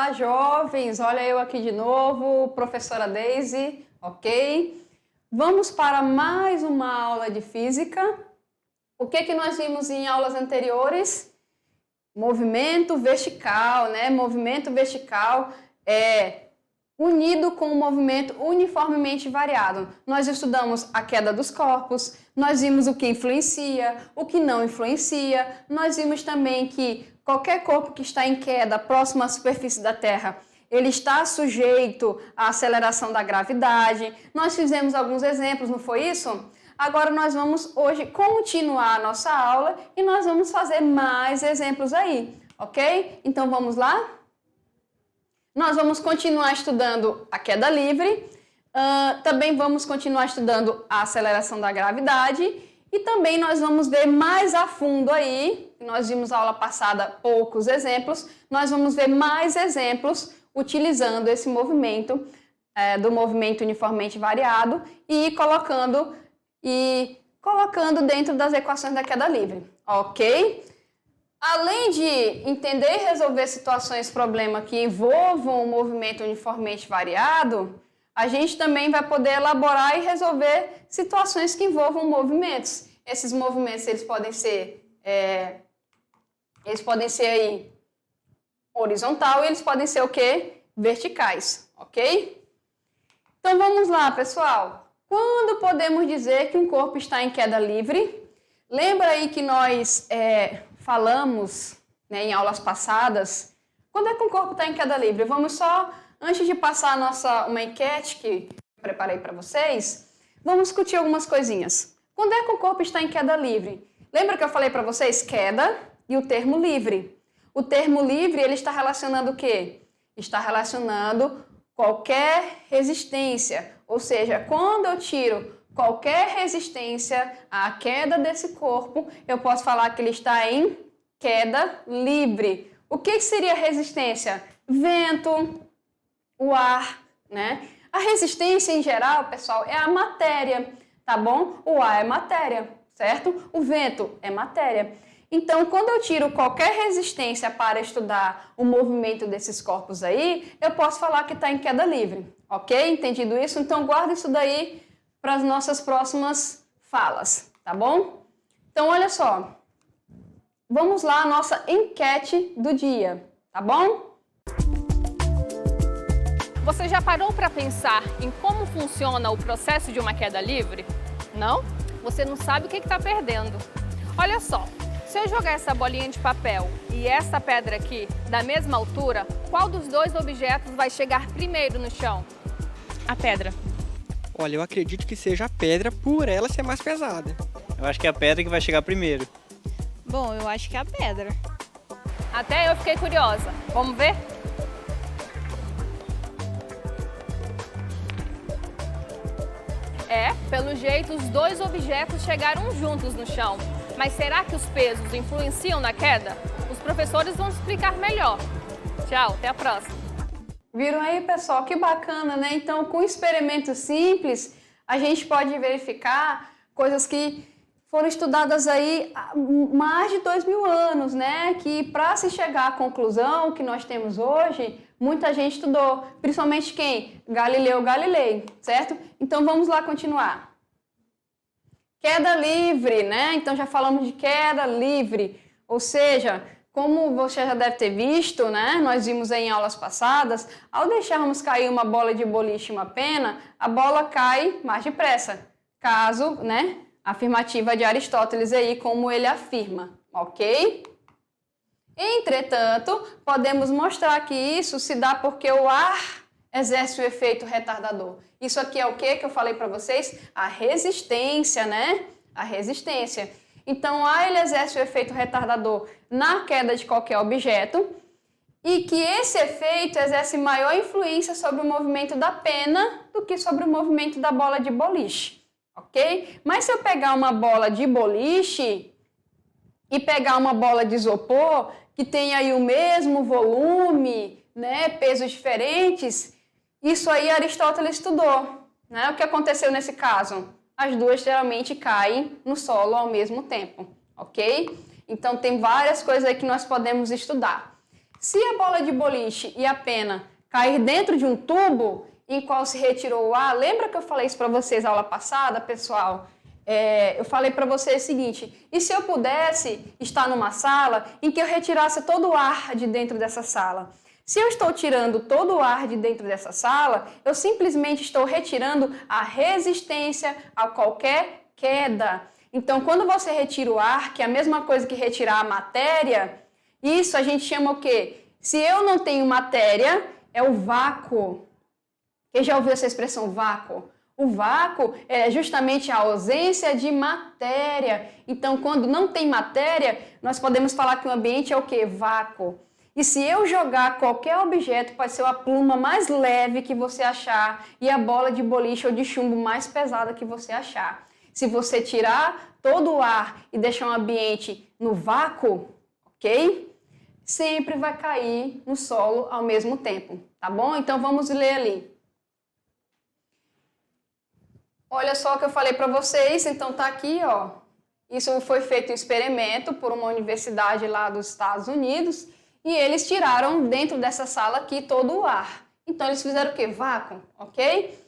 Olá, jovens! Olha eu aqui de novo, professora Daisy, ok? Vamos para mais uma aula de física. O que nós vimos em aulas anteriores? Movimento vertical, né? Movimento vertical é unido com o movimento uniformemente variado. Nós estudamos a queda dos corpos, nós vimos o que influencia, o que não influencia, nós vimos também que qualquer corpo que está em queda próximo à superfície da Terra, ele está sujeito à aceleração da gravidade. Nós fizemos alguns exemplos, não foi isso? Agora nós vamos hoje continuar a nossa aula e nós vamos fazer mais exemplos aí, ok? Então vamos lá? Nós vamos continuar estudando a queda livre, também vamos continuar estudando a aceleração da gravidade e também nós vamos ver mais a fundo aí, nós vimos na aula passada poucos exemplos, nós vamos ver mais exemplos utilizando esse movimento, do movimento uniformemente variado e colocando dentro das equações da queda livre, ok? Além de entender e resolver situações, problemas que envolvam o movimento uniformemente variado, a gente também vai poder elaborar e resolver situações que envolvam movimentos. Esses movimentos eles podem ser aí horizontal e eles podem ser o quê? Verticais, ok? Então vamos lá, pessoal. Quando podemos dizer que um corpo está em queda livre? Lembra aí que nós falamos, né, em aulas passadas, quando é que um corpo está em queda livre? Vamos só, antes de passar uma enquete que eu preparei para vocês, vamos discutir algumas coisinhas. Quando é que o corpo está em queda livre? Lembra que eu falei para vocês queda e o termo livre? O termo livre, ele está relacionando o quê? Está relacionando qualquer resistência, ou seja, quando eu tiro qualquer resistência à queda desse corpo, eu posso falar que ele está em queda livre. O que seria resistência? Vento, o ar, né? A resistência em geral, pessoal, é a matéria, tá bom? O ar é matéria, certo? O vento é matéria. Então, quando eu tiro qualquer resistência para estudar o movimento desses corpos aí, eu posso falar que está em queda livre, ok? Entendido isso? Então, guarda isso daí para as nossas próximas falas, tá bom? Então, olha só. Vamos lá a nossa enquete do dia, tá bom? Você já parou para pensar em como funciona o processo de uma queda livre? Não? Você não sabe o que está perdendo. Olha só, se eu jogar essa bolinha de papel e essa pedra aqui da mesma altura, qual dos dois objetos vai chegar primeiro no chão? A pedra. Olha, eu acredito que seja a pedra por ela ser mais pesada. Eu acho que é a pedra que vai chegar primeiro. Bom, eu acho que é a pedra. Até eu fiquei curiosa. Vamos ver? Pelo jeito, os dois objetos chegaram juntos no chão. Mas será que os pesos influenciam na queda? Os professores vão explicar melhor. Tchau, até a próxima. Viram aí, pessoal? Que bacana, né? Então, com experimentos simples, a gente pode verificar coisas que foram estudadas aí há mais de 2000 anos, né? Que para se chegar à conclusão que nós temos hoje, muita gente estudou, principalmente quem? Galileu Galilei, certo? Então vamos lá continuar. Queda livre, né? Então já falamos de queda livre, ou seja, como você já deve ter visto, né? Nós vimos aí em aulas passadas, ao deixarmos cair uma bola de boliche e uma pena, a bola cai mais depressa. Caso, né? Afirmativa de Aristóteles aí, como ele afirma, ok? Entretanto, podemos mostrar que isso se dá porque o ar exerce o efeito retardador. Isso aqui é o que eu falei para vocês? A resistência, né? A resistência. Então, o ar ele exerce o efeito retardador na queda de qualquer objeto e que esse efeito exerce maior influência sobre o movimento da pena do que sobre o movimento da bola de boliche, ok? Mas se eu pegar uma bola de boliche e pegar uma bola de isopor, que tem aí o mesmo volume, né, pesos diferentes, isso aí Aristóteles estudou, né? O que aconteceu nesse caso? As duas geralmente caem no solo ao mesmo tempo, ok? Então tem várias coisas aí que nós podemos estudar. Se a bola de boliche e a pena cair dentro de um tubo em qual se retirou o ar, lembra que eu falei isso para vocês na aula passada, pessoal? Eu falei para vocês o seguinte, e se eu pudesse estar numa sala em que eu retirasse todo o ar de dentro dessa sala? Se eu estou tirando todo o ar de dentro dessa sala, eu simplesmente estou retirando a resistência a qualquer queda. Então, quando você retira o ar, que é a mesma coisa que retirar a matéria, isso a gente chama o quê? Se eu não tenho matéria, é o vácuo. Quem já ouviu essa expressão vácuo? O vácuo é justamente a ausência de matéria. Então, quando não tem matéria, nós podemos falar que o ambiente é o quê? Vácuo. E se eu jogar qualquer objeto, pode ser a pluma mais leve que você achar e a bola de boliche ou de chumbo mais pesada que você achar. Se você tirar todo o ar e deixar um ambiente no vácuo, ok? Sempre vai cair no solo ao mesmo tempo, tá bom? Então vamos ler ali. Olha só o que eu falei para vocês, então tá aqui, ó. Isso foi feito um experimento por uma universidade lá dos Estados Unidos e eles tiraram dentro dessa sala aqui todo o ar. Então eles fizeram o quê? Vácuo, ok?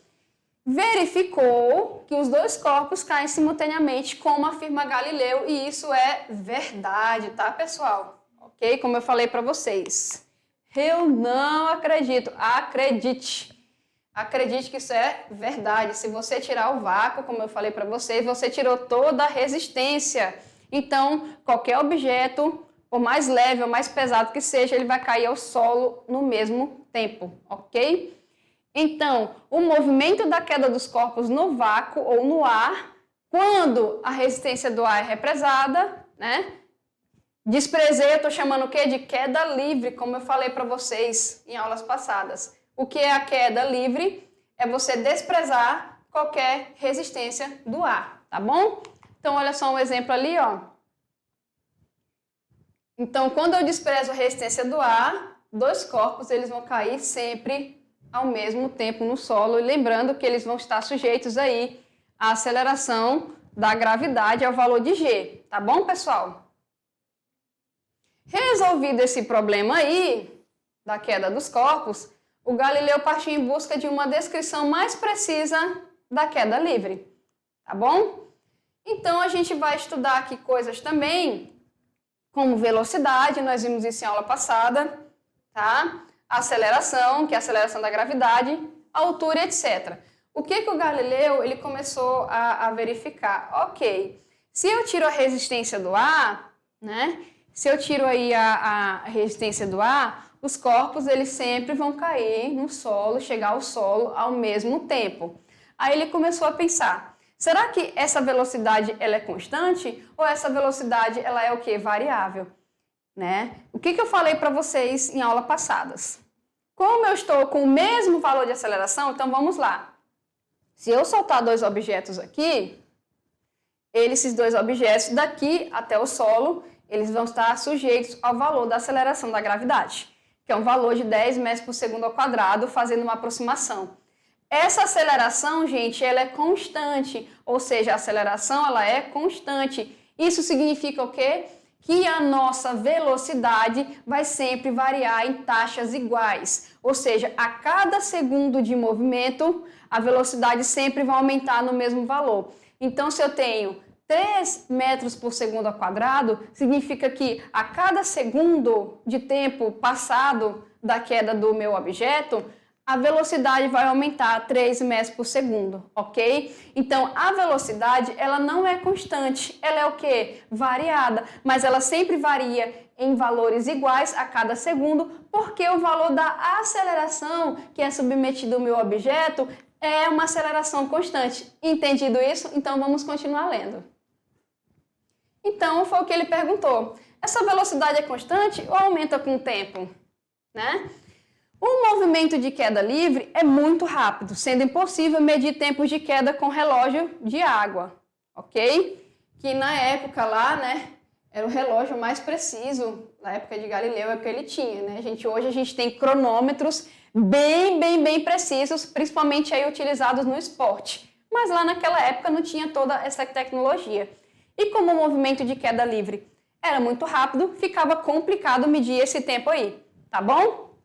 Verificou que os dois corpos caem simultaneamente, como afirma Galileu, e isso é verdade, tá, pessoal? Ok? Como eu falei para vocês. Eu não acredito. Acredite. Acredite que isso é verdade. Se você tirar o vácuo, como eu falei para vocês, você tirou toda a resistência. Então, qualquer objeto, por mais leve ou mais pesado que seja, ele vai cair ao solo no mesmo tempo, ok? Então, o movimento da queda dos corpos no vácuo ou no ar, quando a resistência do ar é represada, né? Desprezei, eu estou chamando o quê? De queda livre, como eu falei para vocês em aulas passadas. O que é a queda livre? É você desprezar qualquer resistência do ar, tá bom? Então, olha só um exemplo ali, ó. Então, quando eu desprezo a resistência do ar, dois corpos, eles vão cair sempre ao mesmo tempo no solo. E lembrando que eles vão estar sujeitos aí à aceleração da gravidade ao valor de G, tá bom, pessoal? Resolvido esse problema aí, da queda dos corpos, o Galileu partiu em busca de uma descrição mais precisa da queda livre, tá bom? Então, a gente vai estudar aqui coisas também, como velocidade, nós vimos isso em aula passada, tá? Aceleração, que é a aceleração da gravidade, altura, etc. O que o Galileu ele começou a verificar? Ok, se eu tiro a resistência do ar, né? Se eu tiro aí a resistência do ar, os corpos eles sempre vão cair no solo, chegar ao solo ao mesmo tempo. Aí ele começou a pensar, será que essa velocidade ela é constante ou essa velocidade ela é o quê? Variável, né? O que eu falei para vocês em aulas passadas? Como eu estou com o mesmo valor de aceleração, então vamos lá. Se eu soltar dois objetos aqui, esses dois objetos daqui até o solo, eles vão estar sujeitos ao valor da aceleração da gravidade, que é um valor de 10 metros por segundo ao quadrado, fazendo uma aproximação. Essa aceleração, gente, ela é constante, ou seja, a aceleração ela é constante. Isso significa o quê? Que a nossa velocidade vai sempre variar em taxas iguais. Ou seja, a cada segundo de movimento, a velocidade sempre vai aumentar no mesmo valor. Então, se eu tenho 3 metros por segundo ao quadrado, significa que a cada segundo de tempo passado da queda do meu objeto, a velocidade vai aumentar 3 metros por segundo, ok? Então, a velocidade, ela não é constante, ela é o quê? Variada, mas ela sempre varia em valores iguais a cada segundo, porque o valor da aceleração que é submetido ao meu objeto é uma aceleração constante. Entendido isso? Então, vamos continuar lendo. Então, foi o que ele perguntou. Essa velocidade é constante ou aumenta com o tempo? Né? O movimento de queda livre é muito rápido, sendo impossível medir tempos de queda com relógio de água, ok? Que na época lá, né, era o relógio mais preciso, na época de Galileu, é o que ele tinha, né? Hoje a gente tem cronômetros bem precisos, principalmente aí utilizados no esporte. Mas lá naquela época não tinha toda essa tecnologia. E como o movimento de queda livre era muito rápido, ficava complicado medir esse tempo aí. tá bom?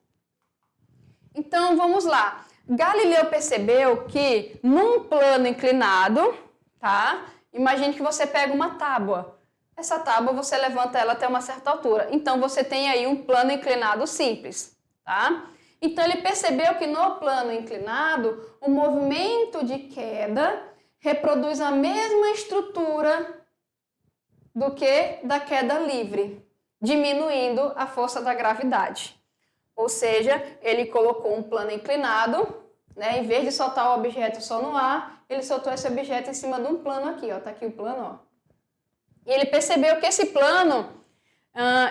Então, vamos lá. Galileu percebeu que num plano inclinado, tá? Imagine que você pega uma tábua. Essa tábua você levanta ela até uma certa altura. Então, você tem aí um plano inclinado simples, tá? Então, ele percebeu que no plano inclinado, o movimento de queda reproduz a mesma estrutura do que da queda livre, diminuindo a força da gravidade. Ou seja, ele colocou um plano inclinado, né? Em vez de soltar o objeto só no ar, ele soltou esse objeto em cima de um plano aqui, ó. Tá aqui o plano, ó. E ele percebeu que esse plano,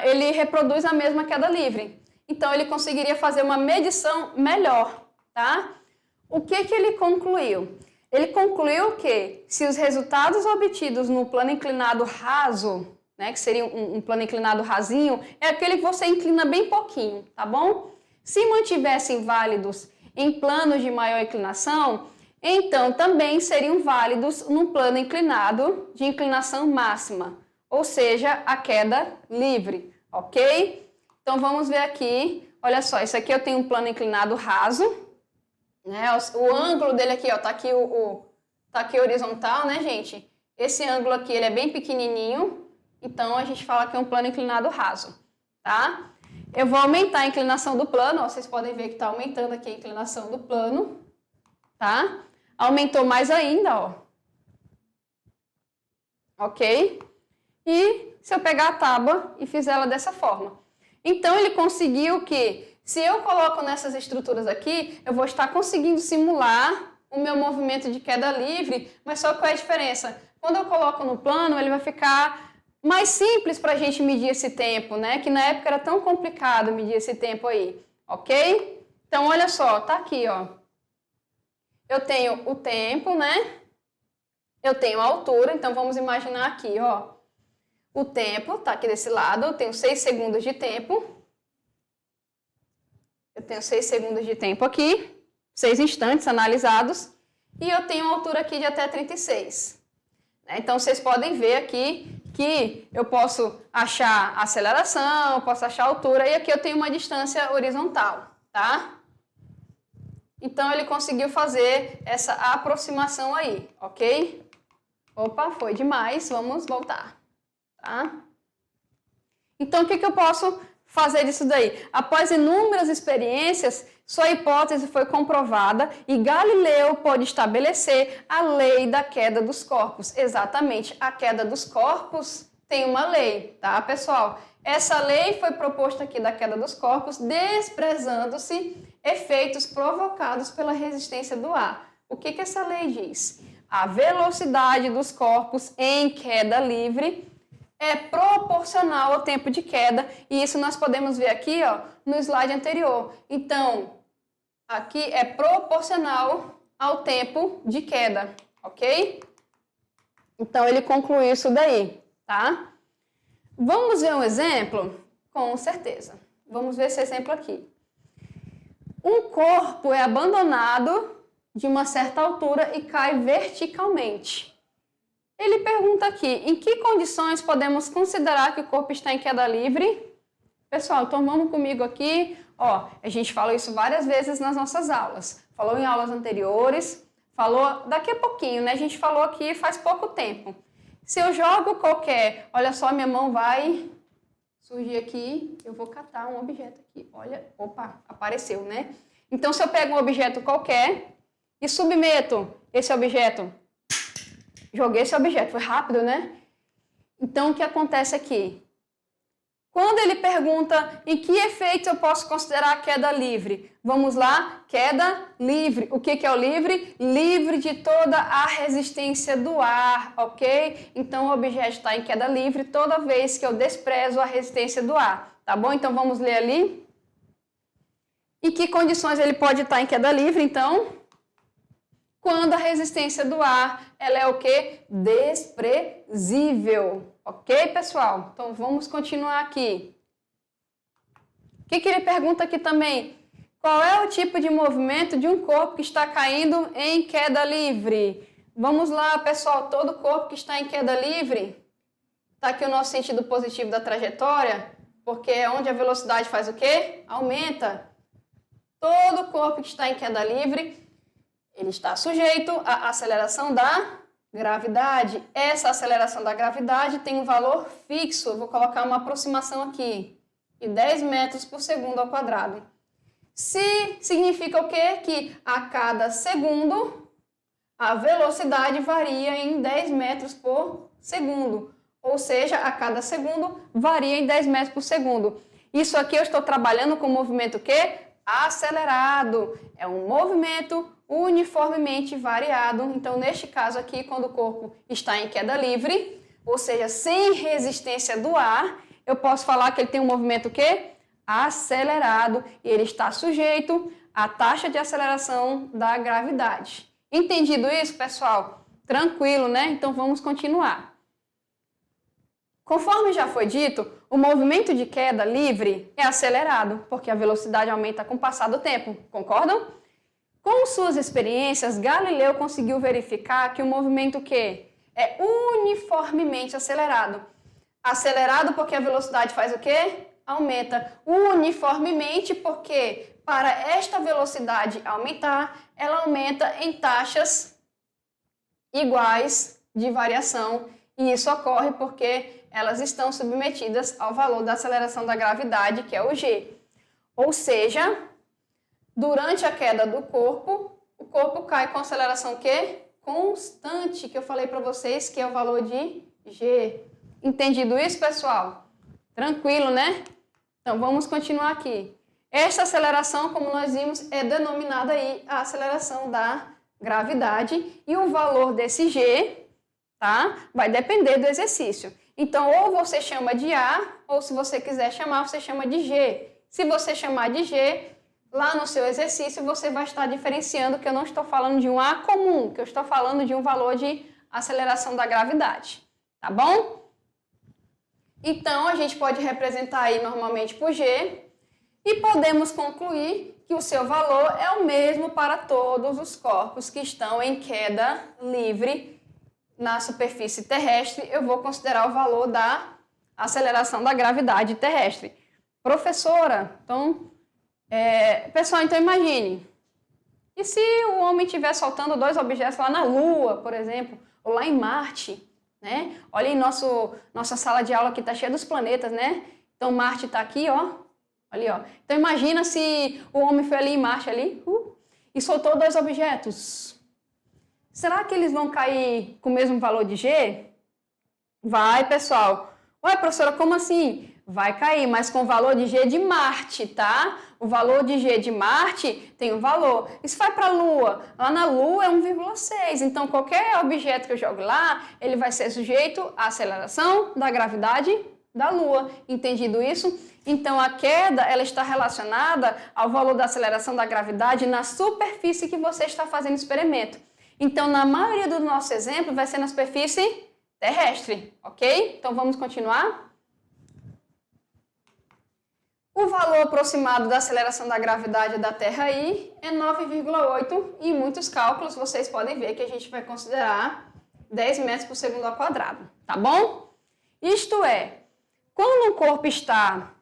ele reproduz a mesma queda livre. Então, ele conseguiria fazer uma medição melhor, tá? O que ele concluiu? Ele concluiu que se os resultados obtidos no plano inclinado raso, né, que seria um plano inclinado rasinho, é aquele que você inclina bem pouquinho, tá bom? Se mantivessem válidos em planos de maior inclinação, então também seriam válidos no plano inclinado de inclinação máxima, ou seja, a queda livre, ok? Então vamos ver aqui, olha só, isso aqui eu tenho um plano inclinado raso, né? O ângulo dele aqui, ó, tá aqui horizontal, né, gente? Esse ângulo aqui, ele é bem pequenininho, então a gente fala que é um plano inclinado raso, tá? Eu vou aumentar a inclinação do plano, ó, vocês podem ver que está aumentando aqui a inclinação do plano, tá? Aumentou mais ainda, ó. Ok? E se eu pegar a tábua e fizer ela dessa forma. Então, ele conseguiu que, se eu coloco nessas estruturas aqui, eu vou estar conseguindo simular o meu movimento de queda livre, mas só qual é a diferença? Quando eu coloco no plano, ele vai ficar mais simples para a gente medir esse tempo, né? Que na época era tão complicado medir esse tempo aí, ok? Então, olha só, tá aqui, ó. Eu tenho o tempo, né? Eu tenho a altura, então vamos imaginar aqui, ó. O tempo tá aqui desse lado, eu tenho 6 segundos de tempo. Eu tenho 6 segundos de tempo aqui, 6 instantes analisados. E eu tenho uma altura aqui de até 36. Então, vocês podem ver aqui que eu posso achar a aceleração, eu posso achar a altura, e aqui eu tenho uma distância horizontal, tá? Então, ele conseguiu fazer essa aproximação aí, ok? Opa, foi demais, vamos voltar, tá? Então, o que eu posso fazer disso daí? Após inúmeras experiências, sua hipótese foi comprovada e Galileu pôde estabelecer a lei da queda dos corpos. Exatamente, a queda dos corpos tem uma lei, tá, pessoal? Essa lei foi proposta aqui da queda dos corpos, desprezando-se efeitos provocados pela resistência do ar. O que essa lei diz? A velocidade dos corpos em queda livre é proporcional ao tempo de queda, e isso nós podemos ver aqui, ó, no slide anterior. Então, aqui é proporcional ao tempo de queda, ok? Então, ele concluiu isso daí, tá? Vamos ver um exemplo? Com certeza. Vamos ver esse exemplo aqui. Um corpo é abandonado de uma certa altura e cai verticalmente. Ele pergunta aqui, em que condições podemos considerar que o corpo está em queda livre? Pessoal, então vamos comigo aqui. Ó, a gente falou isso várias vezes nas nossas aulas. Falou em aulas anteriores, falou daqui a pouquinho, né? A gente falou aqui faz pouco tempo. Se eu jogo qualquer, olha só, minha mão vai surgir aqui, eu vou catar um objeto aqui. Olha, opa, apareceu, né? Então, se eu pego um objeto qualquer e submeto esse objeto, joguei esse objeto, foi rápido, né? Então, o que acontece aqui? Quando ele pergunta em que efeitos eu posso considerar a queda livre, vamos lá, queda livre. O que é o livre? Livre de toda a resistência do ar, ok? Então, o objeto está em queda livre toda vez que eu desprezo a resistência do ar, tá bom? Então, vamos ler ali. Em que condições ele pode estar em queda livre, então? Quando a resistência do ar, ela é o quê? Desprezível. Ok, pessoal? Então, vamos continuar aqui. O que ele pergunta aqui também? Qual é o tipo de movimento de um corpo que está caindo em queda livre? Vamos lá, pessoal. Todo corpo que está em queda livre, está aqui o nosso sentido positivo da trajetória, porque é onde a velocidade faz o quê? Aumenta. Todo corpo que está em queda livre, ele está sujeito à aceleração da gravidade. Essa aceleração da gravidade tem um valor fixo. Eu vou colocar uma aproximação aqui, de 10 metros por segundo ao quadrado. Significa o quê? Que a cada segundo, a velocidade varia em 10 metros por segundo. Ou seja, a cada segundo varia em 10 metros por segundo. Isso aqui eu estou trabalhando com o movimento o quê? Acelerado. É um movimento uniformemente variado. Então, neste caso aqui, quando o corpo está em queda livre, ou seja, sem resistência do ar, eu posso falar que ele tem um movimento o quê? Acelerado. E ele está sujeito à taxa de aceleração da gravidade. Entendido isso, pessoal? Tranquilo, né? Então, vamos continuar. Conforme já foi dito, o movimento de queda livre é acelerado, porque a velocidade aumenta com o passar do tempo. Concordam? Com suas experiências, Galileu conseguiu verificar que o movimento que é uniformemente acelerado. Acelerado porque a velocidade faz o quê? Aumenta. Uniformemente porque para esta velocidade aumentar, ela aumenta em taxas iguais de variação. E isso ocorre porque elas estão submetidas ao valor da aceleração da gravidade, que é o G. Ou seja, durante a queda do corpo, o corpo cai com aceleração quê? Constante, que eu falei para vocês que é o valor de G. Entendido isso, pessoal? Tranquilo, né? Então, vamos continuar aqui. Esta aceleração, como nós vimos, é denominada aí a aceleração da gravidade e o valor desse G, tá? Vai depender do exercício. Então, ou você chama de A, ou se você quiser chamar, você chama de G. Se você chamar de G, lá no seu exercício, você vai estar diferenciando que eu não estou falando de um A comum, que eu estou falando de um valor de aceleração da gravidade. Tá bom? Então, a gente pode representar aí normalmente por G e podemos concluir que o seu valor é o mesmo para todos os corpos que estão em queda livre na superfície terrestre. Eu vou considerar o valor da aceleração da gravidade terrestre. Professora, então, pessoal, então imagine, e se o homem estiver soltando 2 objetos lá na Lua, por exemplo, ou lá em Marte, né? Olha aí, nossa sala de aula aqui está cheia dos planetas, né? Então, Marte está aqui, ó. Ali, ó. Então, imagina se o homem foi ali em Marte, ali, e soltou 2 objetos. Será que eles vão cair com o mesmo valor de G? Vai, pessoal. Ué, professora, como assim? Vai cair, mas com o valor de G de Marte, tá? O valor de G de Marte tem um valor. Isso vai para a Lua. Lá na Lua é 1,6. Então, qualquer objeto que eu jogue lá, ele vai ser sujeito à aceleração da gravidade da Lua. Entendido isso? Então, a queda, ela está relacionada ao valor da aceleração da gravidade na superfície que você está fazendo experimento. Então, na maioria do nosso exemplo, vai ser na superfície terrestre, ok? Então, vamos continuar? O valor aproximado da aceleração da gravidade da Terra aí é 9,8 e em muitos cálculos vocês podem ver que a gente vai considerar 10 metros por segundo ao quadrado, tá bom? Isto é, quando um corpo está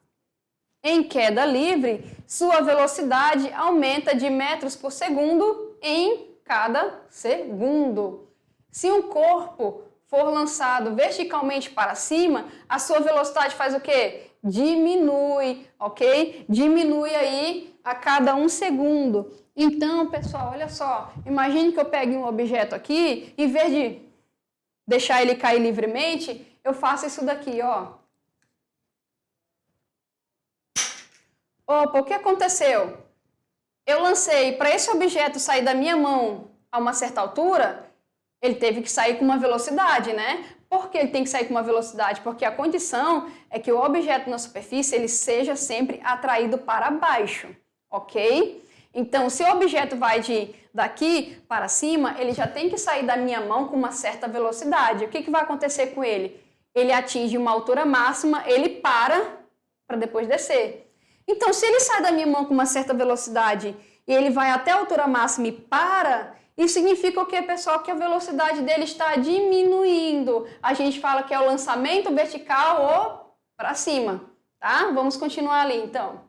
em queda livre, sua velocidade aumenta de metros por segundo em cada segundo. Se um corpo for lançado verticalmente para cima, a sua velocidade faz o quê? Diminui, ok? Diminui aí a cada 1 segundo. Então, pessoal, olha só. Imagine que eu pegue um objeto aqui, em vez de deixar ele cair livremente, eu faço isso daqui, ó. Opa, o que aconteceu? Eu lancei, para esse objeto sair da minha mão a uma certa altura, ele teve que sair com uma velocidade, né? Por que ele tem que sair com uma velocidade? Porque a condição é que o objeto na superfície ele seja sempre atraído para baixo, ok? Então, se o objeto vai daqui para cima, ele já tem que sair da minha mão com uma certa velocidade. O que vai acontecer com ele? Ele atinge uma altura máxima, ele para depois descer. Então, se ele sai da minha mão com uma certa velocidade e ele vai até a altura máxima e para, isso significa o quê, pessoal? Que a velocidade dele está diminuindo. A gente fala que é o lançamento vertical ou para cima, tá? Vamos continuar ali, então.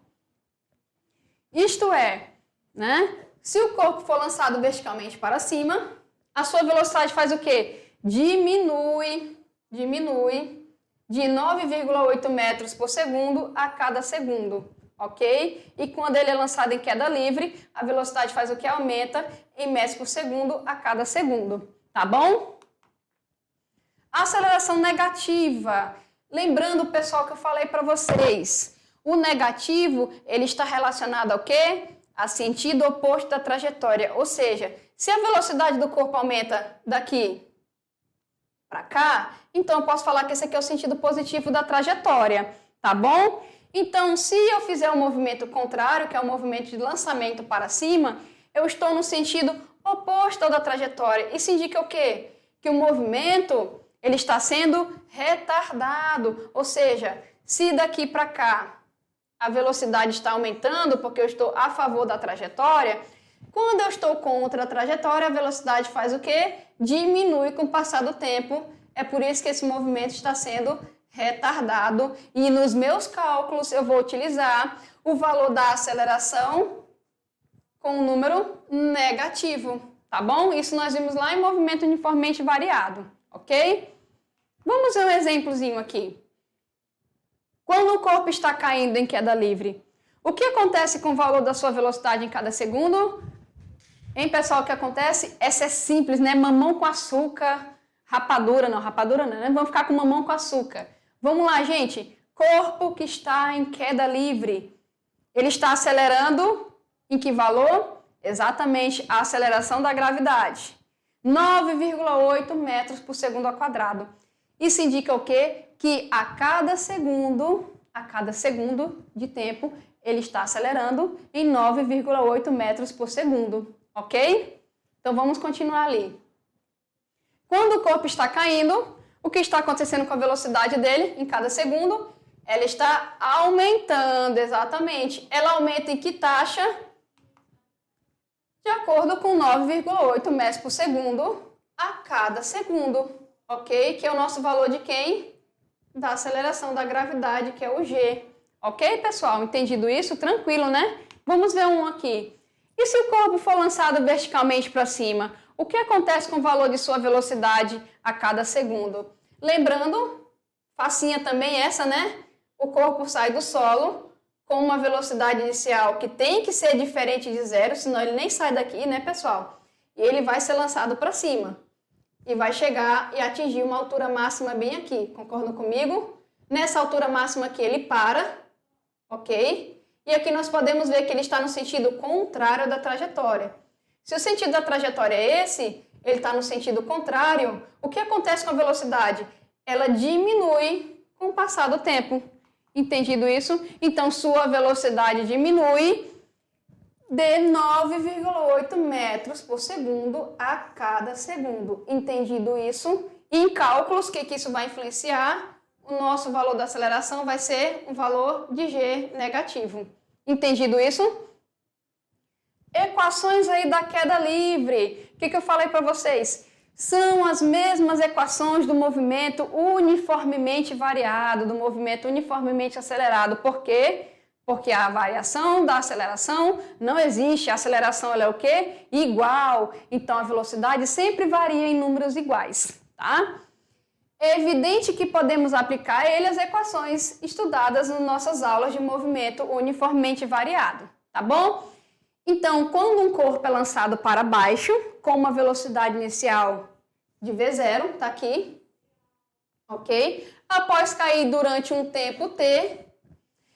Isto é, né? Se o corpo for lançado verticalmente para cima, a sua velocidade faz o quê? Diminui de 9,8 metros por segundo a cada segundo, ok? E quando ele é lançado em queda livre, a velocidade faz o quê? Aumenta em metros por segundo a cada segundo, tá bom? Aceleração negativa. Lembrando, pessoal, que eu falei para vocês, o negativo, ele está relacionado ao quê? A sentido oposto da trajetória, ou seja, se a velocidade do corpo aumenta daqui para cá, então eu posso falar que esse aqui é o sentido positivo da trajetória, tá bom? Então, se eu fizer um movimento contrário, que é o movimento de lançamento para cima, eu estou no sentido oposto ao da trajetória. Isso indica o quê? Que o movimento, ele está sendo retardado, ou seja, se daqui para cá a velocidade está aumentando porque eu estou a favor da trajetória, quando eu estou contra a trajetória, a velocidade faz o quê? Diminui com o passar do tempo. É por isso que esse movimento está sendo retardado. E nos meus cálculos eu vou utilizar o valor da aceleração com um número negativo, tá bom? Isso nós vimos lá em movimento uniformemente variado, ok? Vamos ver um exemplozinho aqui. Quando o corpo está caindo em queda livre, o que acontece com o valor da sua velocidade em cada segundo? Hein, pessoal, o que acontece? Essa é simples, né? Mamão com açúcar, rapadura não, né? Vamos ficar com mamão com açúcar. Vamos lá, gente. Corpo que está em queda livre. Ele está acelerando em que valor? Exatamente a aceleração da gravidade. 9,8 metros por segundo ao quadrado. Isso indica o quê? Que a cada segundo de tempo, ele está acelerando em 9,8 metros por segundo, ok? Então, vamos continuar ali. Quando o corpo está caindo, o que está acontecendo com a velocidade dele em cada segundo? Ela está aumentando, exatamente. Ela aumenta em que taxa? De acordo com 9,8 metros por segundo a cada segundo, ok? Que é o nosso valor de quem? Da aceleração da gravidade, que é o G. Ok, pessoal? Entendido isso? Tranquilo, né? Vamos ver um aqui. E se o corpo for lançado verticalmente para cima? O que acontece com o valor de sua velocidade a cada segundo? Lembrando, facinha também essa, né? O corpo sai do solo com uma velocidade inicial que tem que ser diferente de zero, senão ele nem sai daqui, né, pessoal? E ele vai ser lançado para cima. E vai chegar e atingir uma altura máxima bem aqui. Concordam comigo? Nessa altura máxima aqui ele para, ok? E aqui nós podemos ver que ele está no sentido contrário da trajetória. Se o sentido da trajetória é esse, ele está no sentido contrário, o que acontece com a velocidade? Ela diminui com o passar do tempo. Entendido isso? Então, sua velocidade diminui de 9,8 metros por segundo a cada segundo. Entendido isso? E em cálculos, o que isso vai influenciar? O nosso valor da aceleração vai ser um valor de G negativo. Entendido isso? Equações aí da queda livre. O que eu falei para vocês? São as mesmas equações do movimento uniformemente variado, do movimento uniformemente acelerado. Por quê? Porque a variação da aceleração não existe. A aceleração ela é o quê? Igual. Então, a velocidade sempre varia em números iguais, tá? É evidente que podemos aplicar a ele as equações estudadas nas nossas aulas de movimento uniformemente variado, tá bom? Então, quando um corpo é lançado para baixo, com uma velocidade inicial de V0, tá aqui, ok? Após cair durante um tempo T,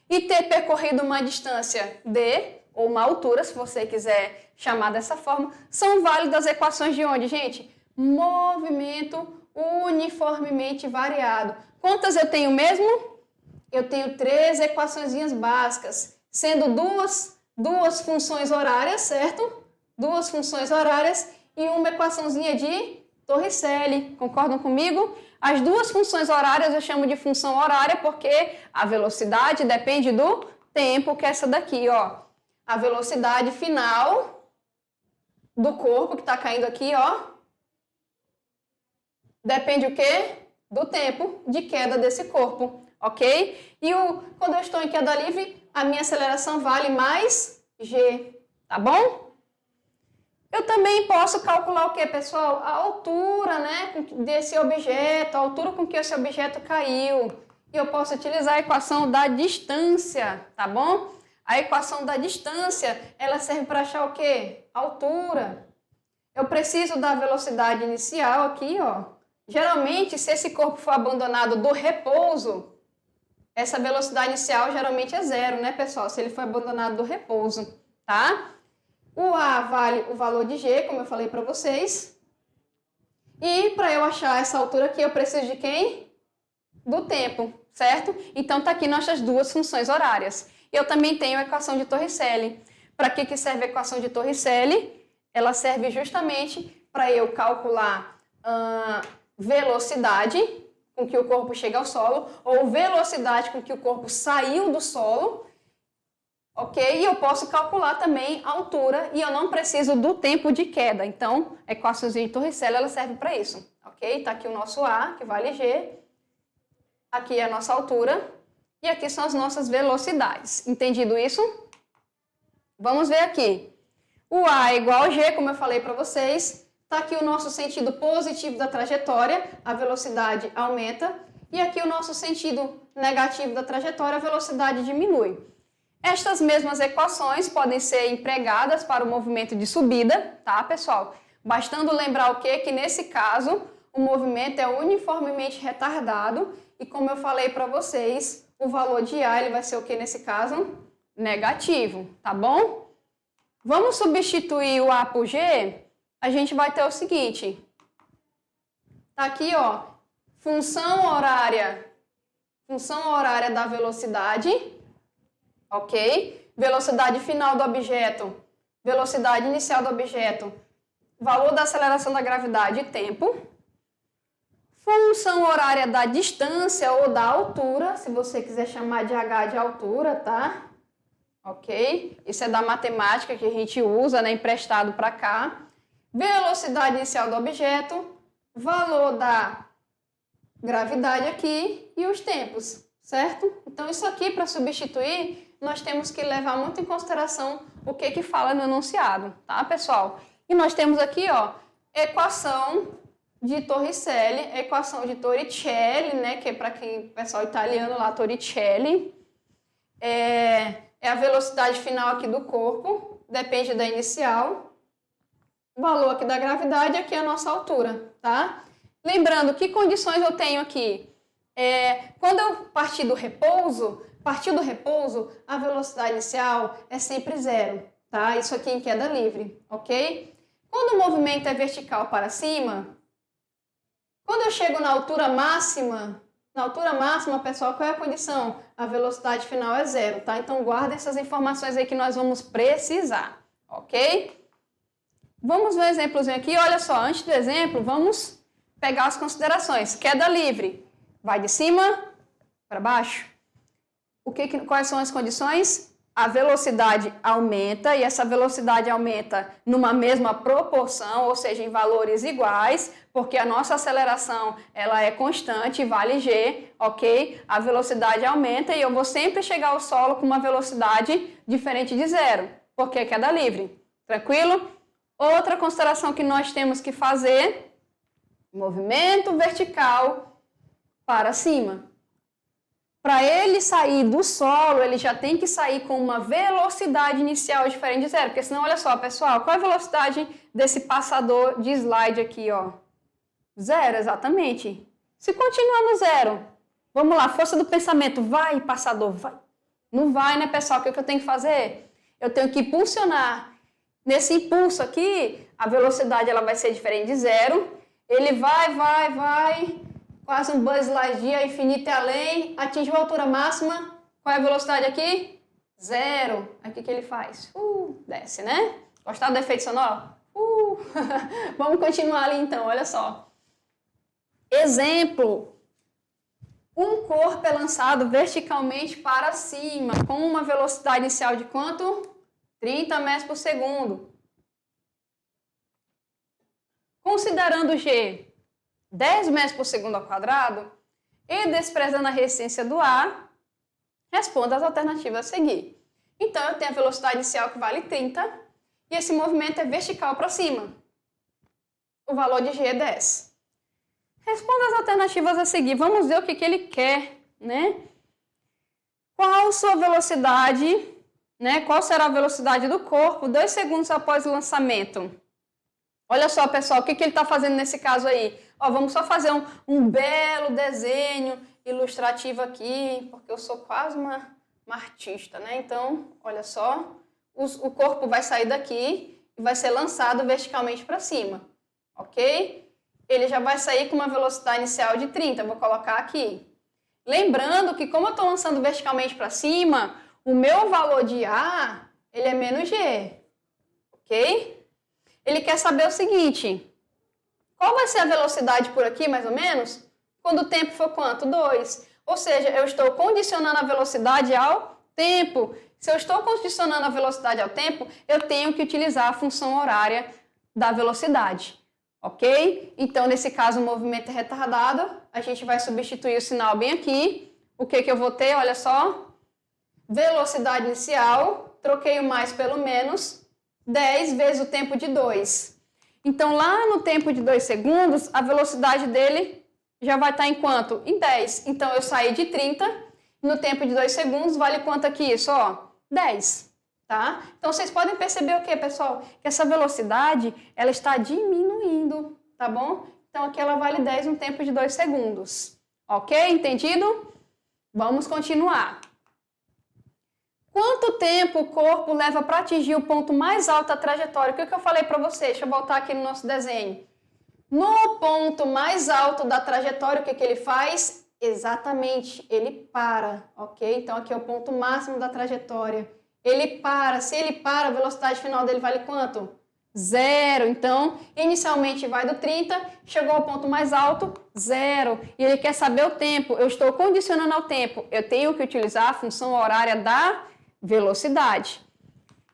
e ter percorrido uma distância D, ou uma altura, se você quiser chamar dessa forma, são válidas as equações de onde, gente? Movimento uniformemente variado. Quantas eu tenho mesmo? Eu tenho 3 equaçõezinhas básicas, sendo duas funções horárias, certo? 2 funções horárias e uma equaçãozinha de Torricelli. Concordam comigo? As 2 funções horárias eu chamo de função horária porque a velocidade depende do tempo, que é essa daqui, ó. A velocidade final do corpo que está caindo aqui, ó. Depende o quê? Do tempo de queda desse corpo, ok? E quando eu estou em queda livre, a minha aceleração vale mais g, tá bom? Eu também posso calcular o que, pessoal? A altura, né, desse objeto, a altura com que esse objeto caiu. E eu posso utilizar a equação da distância, tá bom? A equação da distância, ela serve para achar o quê? Altura. Eu preciso da velocidade inicial aqui, ó. Geralmente, se esse corpo for abandonado do repouso, essa velocidade inicial geralmente é zero, né, pessoal? Se ele for abandonado do repouso, tá? O A vale o valor de G, como eu falei para vocês. E para eu achar essa altura aqui, eu preciso de quem? Do tempo, certo? Então, tá aqui nossas duas funções horárias. Eu também tenho a equação de Torricelli. Para que serve a equação de Torricelli? Ela serve justamente para eu calcular velocidade com que o corpo chega ao solo, ou velocidade com que o corpo saiu do solo, ok? E eu posso calcular também a altura, e eu não preciso do tempo de queda. Então, a equação de Torricelli, ela serve para isso, ok? Está aqui o nosso A, que vale G. Aqui é a nossa altura. E aqui são as nossas velocidades. Entendido isso? Vamos ver aqui. O A é igual a G, como eu falei para vocês. Está aqui o nosso sentido positivo da trajetória, a velocidade aumenta. E aqui o nosso sentido negativo da trajetória, a velocidade diminui. Estas mesmas equações podem ser empregadas para o movimento de subida, tá, pessoal? Bastando lembrar o quê? Que nesse caso, o movimento é uniformemente retardado. E como eu falei para vocês, o valor de A ele vai ser o que nesse caso? Negativo, tá bom? Vamos substituir o A por G? A gente vai ter o seguinte. Tá aqui, ó, função horária da velocidade, ok? Velocidade final do objeto, velocidade inicial do objeto, valor da aceleração da gravidade e tempo. Função horária da distância ou da altura, se você quiser chamar de h de altura, tá? Ok? Isso é da matemática que a gente usa, né? Emprestado para cá. Velocidade inicial do objeto, valor da gravidade aqui e os tempos, certo? Então, isso aqui, para substituir, nós temos que levar muito em consideração o que fala no enunciado, tá, pessoal? E nós temos aqui, ó, equação de Torricelli, equação de Torricelli, né, que é para quem, pessoal italiano lá, Torricelli, é a velocidade final aqui do corpo, depende da inicial, o valor aqui da gravidade, aqui é a nossa altura, tá? Lembrando, que condições eu tenho aqui? Quando eu partir do repouso, a velocidade inicial é sempre zero, tá? Isso aqui em queda livre, ok? Quando o movimento é vertical para cima, quando eu chego na altura máxima, pessoal, qual é a condição? A velocidade final é zero, tá? Então, guarda essas informações aí que nós vamos precisar, ok? Vamos ver um exemplozinho aqui. Olha só, antes do exemplo, vamos pegar as considerações. Queda livre, vai de cima para baixo. Quais são as condições? A velocidade aumenta, e essa velocidade aumenta numa mesma proporção, ou seja, em valores iguais, porque a nossa aceleração ela é constante, vale G, ok? A velocidade aumenta e eu vou sempre chegar ao solo com uma velocidade diferente de zero, porque é queda livre. Tranquilo? Outra consideração que nós temos que fazer, movimento vertical para cima. Para ele sair do solo, ele já tem que sair com uma velocidade inicial diferente de zero, porque senão, olha só, pessoal, qual é a velocidade desse passador de slide aqui, ó? Zero, exatamente. Se continuar no zero, vamos lá, força do pensamento, vai, passador, vai. Não vai, né, pessoal? O que eu tenho que fazer? Eu tenho que impulsionar. Nesse impulso aqui, a velocidade ela vai ser diferente de zero. Ele vai, quase um Buzz Lightyear, infinito e além, atingiu a altura máxima. Qual é a velocidade aqui? Zero. Aqui que ele faz? Desce, né? Gostaram do efeito sonoro? Vamos continuar ali então, olha só. Exemplo. Um corpo é lançado verticalmente para cima, com uma velocidade inicial de quanto? 30 metros por segundo. Considerando G 10 metros por segundo ao quadrado, e desprezando a resistência do ar, responda as alternativas a seguir. Então, eu tenho a velocidade inicial que vale 30 e esse movimento é vertical para cima. O valor de G é 10. Responda as alternativas a seguir. Vamos ver o que ele quer, né? Qual sua velocidade, né? Qual será a velocidade do corpo 2 segundos após o lançamento? Olha só, pessoal, o que ele está fazendo nesse caso aí? Ó, vamos só fazer um belo desenho ilustrativo aqui, porque eu sou quase uma artista, né? Então, olha só, o corpo vai sair daqui e vai ser lançado verticalmente para cima, ok? Ele já vai sair com uma velocidade inicial de 30, vou colocar aqui. Lembrando que como eu estou lançando verticalmente para cima, o meu valor de A, ele é menos G, ok? Ele quer saber o seguinte, qual vai ser a velocidade por aqui, mais ou menos, quando o tempo for quanto? 2. Ou seja, eu estou condicionando a velocidade ao tempo. Se eu estou condicionando a velocidade ao tempo, eu tenho que utilizar a função horária da velocidade, ok? Então, nesse caso, o movimento é retardado, a gente vai substituir o sinal bem aqui. O que eu vou ter? Olha só, velocidade inicial, troquei o mais pelo menos, 10 vezes o tempo de 2. Então, lá no tempo de 2 segundos, a velocidade dele já vai estar em quanto? Em 10. Então, eu saí de 30, no tempo de 2 segundos, vale quanto aqui isso? Ó, 10, tá? Então, vocês podem perceber o que, pessoal? Que essa velocidade, ela está diminuindo, tá bom? Então, aqui ela vale 10 no tempo de 2 segundos. Ok? Entendido? Vamos continuar. Quanto tempo o corpo leva para atingir o ponto mais alto da trajetória? O que eu falei para vocês? Deixa eu voltar aqui no nosso desenho. No ponto mais alto da trajetória, o que ele faz? Exatamente, ele para, ok? Então, aqui é o ponto máximo da trajetória. Ele para. Se ele para, a velocidade final dele vale quanto? 0. Então, inicialmente vai do 30, chegou ao ponto mais alto, 0. E ele quer saber o tempo. Eu estou condicionando ao tempo. Eu tenho que utilizar a função horária da velocidade.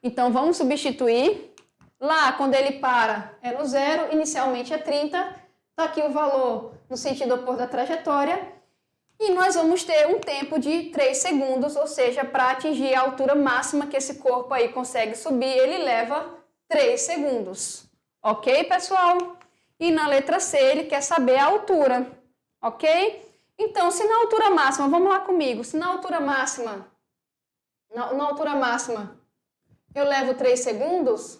Então, vamos substituir. Lá, quando ele para, é no 0, inicialmente é 30. Está aqui o valor no sentido oposto da trajetória. E nós vamos ter um tempo de 3 segundos, ou seja, para atingir a altura máxima que esse corpo aí consegue subir, ele leva 3 segundos. Ok, pessoal? E na letra C, ele quer saber a altura. Ok? Então, se na altura máxima, vamos lá comigo, se na altura máxima, eu levo 3 segundos,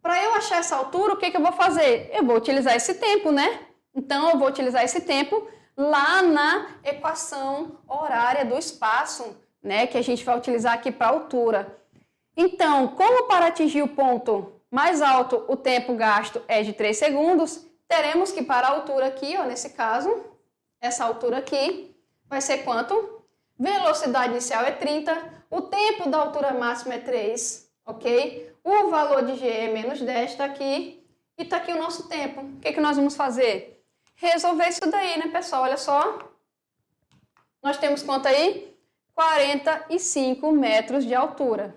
para eu achar essa altura, o que eu vou fazer? Eu vou utilizar esse tempo, né? Então, eu vou utilizar esse tempo lá na equação horária do espaço, né? Que a gente vai utilizar aqui para altura. Então, como para atingir o ponto mais alto, o tempo gasto é de 3 segundos, teremos que para a altura aqui, ó, nesse caso, essa altura aqui, vai ser quanto? Velocidade inicial é 30, o tempo da altura máxima é 3, ok? O valor de G é menos 10, está aqui, e está aqui o nosso tempo. O que nós vamos fazer? Resolver isso daí, né, pessoal? Olha só. Nós temos quanto aí? 45 metros de altura.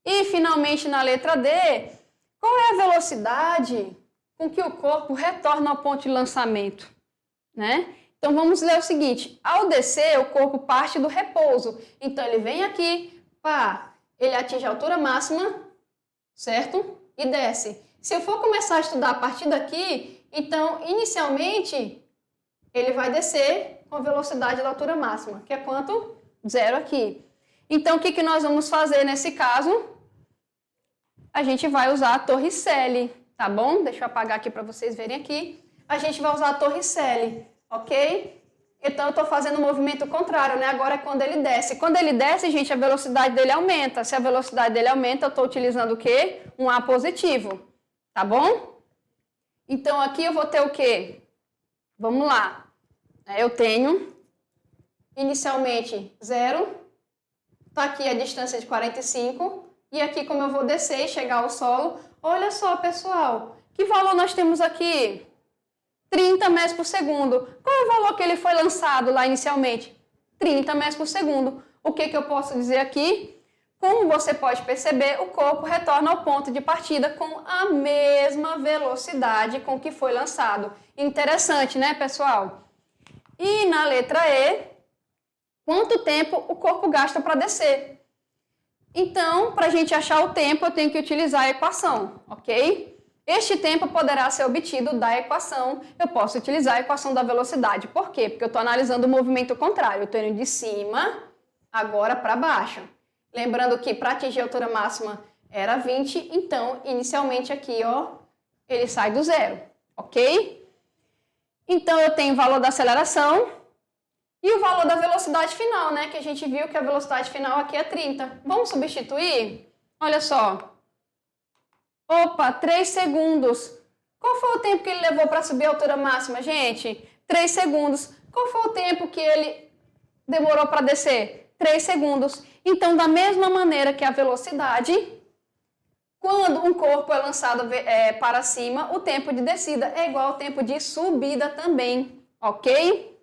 E, finalmente, na letra D, qual é a velocidade com que o corpo retorna ao ponto de lançamento? Né? Então, vamos ler o seguinte. Ao descer, o corpo parte do repouso. Então, ele vem aqui, pá, ele atinge a altura máxima, certo? E desce. Se eu for começar a estudar a partir daqui, então, inicialmente, ele vai descer com a velocidade da altura máxima, que é quanto? 0 aqui. Então, o que nós vamos fazer nesse caso? A gente vai usar a Torricelli, tá bom? Deixa eu apagar aqui para vocês verem aqui. A gente vai usar a Torricelli, ok? Então, eu estou fazendo o movimento contrário, né? Agora é quando ele desce. Quando ele desce, gente, a velocidade dele aumenta. Se a velocidade dele aumenta, eu estou utilizando o quê? Um A positivo, tá bom? Então, aqui eu vou ter o quê? Vamos lá. Eu tenho, inicialmente, 0. Está aqui a distância de 45. E aqui, como eu vou descer e chegar ao solo, olha só, pessoal, que valor nós temos aqui? 30 metros por segundo. Qual é o valor que ele foi lançado lá inicialmente? 30 metros por segundo. O que eu posso dizer aqui? Como você pode perceber, o corpo retorna ao ponto de partida com a mesma velocidade com que foi lançado. Interessante, né, pessoal? E na letra E, quanto tempo o corpo gasta para descer? Então, para a gente achar o tempo, eu tenho que utilizar a equação, ok? Este tempo poderá ser obtido da equação. Eu posso utilizar a equação da velocidade. Por quê? Porque eu estou analisando o movimento contrário. Eu estou indo de cima, agora para baixo. Lembrando que para atingir a altura máxima era 20, então, inicialmente aqui, ó, ele sai do zero, ok? Então, eu tenho o valor da aceleração e o valor da velocidade final, né? Que a gente viu que a velocidade final aqui é 30. Vamos substituir? Olha só. Opa, 3 segundos. Qual foi o tempo que ele levou para subir a altura máxima, gente? 3 segundos. Qual foi o tempo que ele demorou para descer? 3 segundos. Então, da mesma maneira que a velocidade, quando um corpo é lançado para cima, o tempo de descida é igual ao tempo de subida também, ok?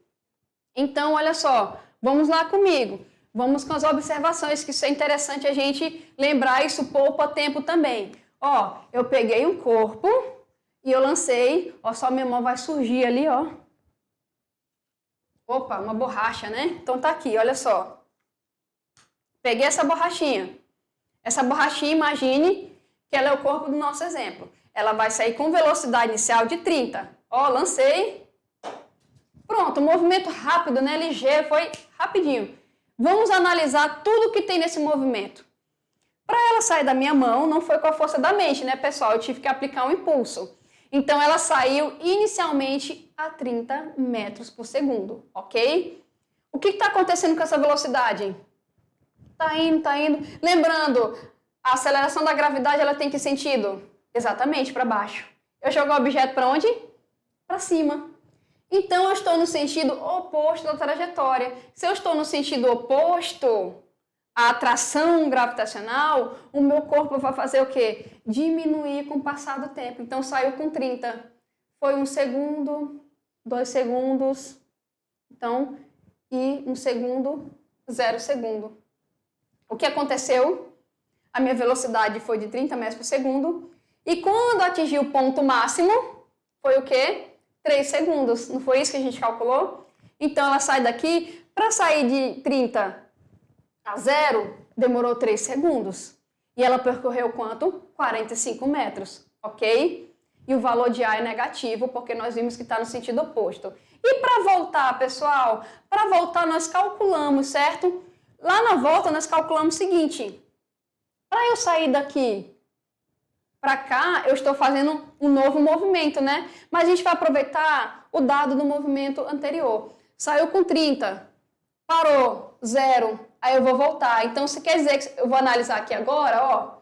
Então, olha só, vamos lá comigo. Vamos com as observações, que isso é interessante a gente lembrar, isso poupa tempo também. Ó, eu peguei um corpo e eu lancei, ó, só minha mão vai surgir ali, ó. Opa, uma borracha, né? Então tá aqui, olha só. Peguei essa borrachinha. Essa borrachinha, imagine que ela é o corpo do nosso exemplo. Ela vai sair com velocidade inicial de 30. Ó, lancei. Pronto, movimento rápido, né? Ligeiro, foi rapidinho. Vamos analisar tudo que tem nesse movimento. Para ela sair da minha mão, não foi com a força da mente, né, pessoal? Eu tive que aplicar um impulso. Então, ela saiu inicialmente a 30 metros por segundo, ok? O que está acontecendo com essa velocidade? Tá indo. Lembrando, a aceleração da gravidade, ela tem que sentido? Exatamente, para baixo. Eu jogo o objeto para onde? Para cima. Então, eu estou no sentido oposto da trajetória. Se eu estou no sentido oposto à atração gravitacional, o meu corpo vai fazer o quê? Diminuir com o passar do tempo. Então, saiu com 30. Foi 1 segundo, 2 segundos, então, e 1 segundo, 0 segundo. O que aconteceu? A minha velocidade foi de 30 metros por segundo, e quando atingiu o ponto máximo, foi o quê? 3 segundos. Não foi isso que a gente calculou? Então, ela sai daqui, para sair de 30 a 0, demorou 3 segundos. E ela percorreu quanto? 45 metros, ok? E o valor de A é negativo, porque nós vimos que está no sentido oposto. E para voltar, pessoal? Para voltar, nós calculamos, certo? Lá na volta, nós calculamos o seguinte. Para eu sair daqui para cá, eu estou fazendo um novo movimento, né? Mas a gente vai aproveitar o dado do movimento anterior. Saiu com 30, parou, 0, aí eu vou voltar. Então, isso quer dizer que eu vou analisar aqui agora, ó.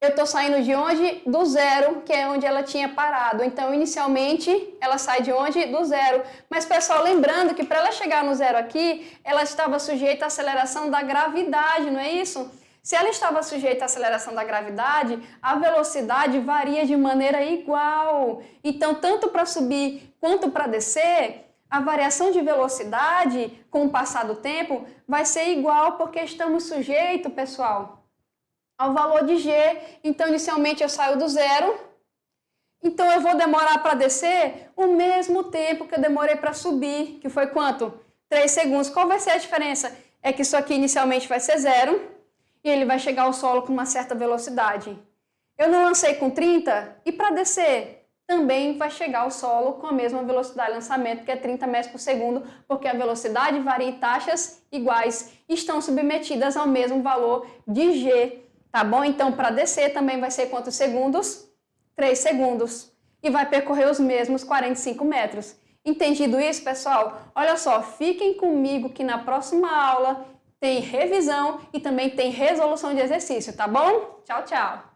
Eu estou saindo de onde? Do 0, que é onde ela tinha parado. Então, inicialmente, ela sai de onde? Do 0. Mas, pessoal, lembrando que para ela chegar no 0 aqui, ela estava sujeita à aceleração da gravidade, não é isso? Se ela estava sujeita à aceleração da gravidade, a velocidade varia de maneira igual. Então, tanto para subir quanto para descer, a variação de velocidade com o passar do tempo vai ser igual, porque estamos sujeitos, pessoal, ao valor de G. Então, inicialmente eu saio do 0, então eu vou demorar para descer o mesmo tempo que eu demorei para subir, que foi quanto? 3 segundos. Qual vai ser a diferença? É que isso aqui inicialmente vai ser 0 e ele vai chegar ao solo com uma certa velocidade. Eu não lancei com 30 e para descer também vai chegar ao solo com a mesma velocidade de lançamento, que é 30 metros por segundo, porque a velocidade varia em taxas iguais e estão submetidas ao mesmo valor de G. Tá bom? Então, para descer também vai ser quantos segundos? 3 segundos. E vai percorrer os mesmos 45 metros. Entendido isso, pessoal? Olha só, fiquem comigo que na próxima aula tem revisão e também tem resolução de exercício, tá bom? Tchau, tchau!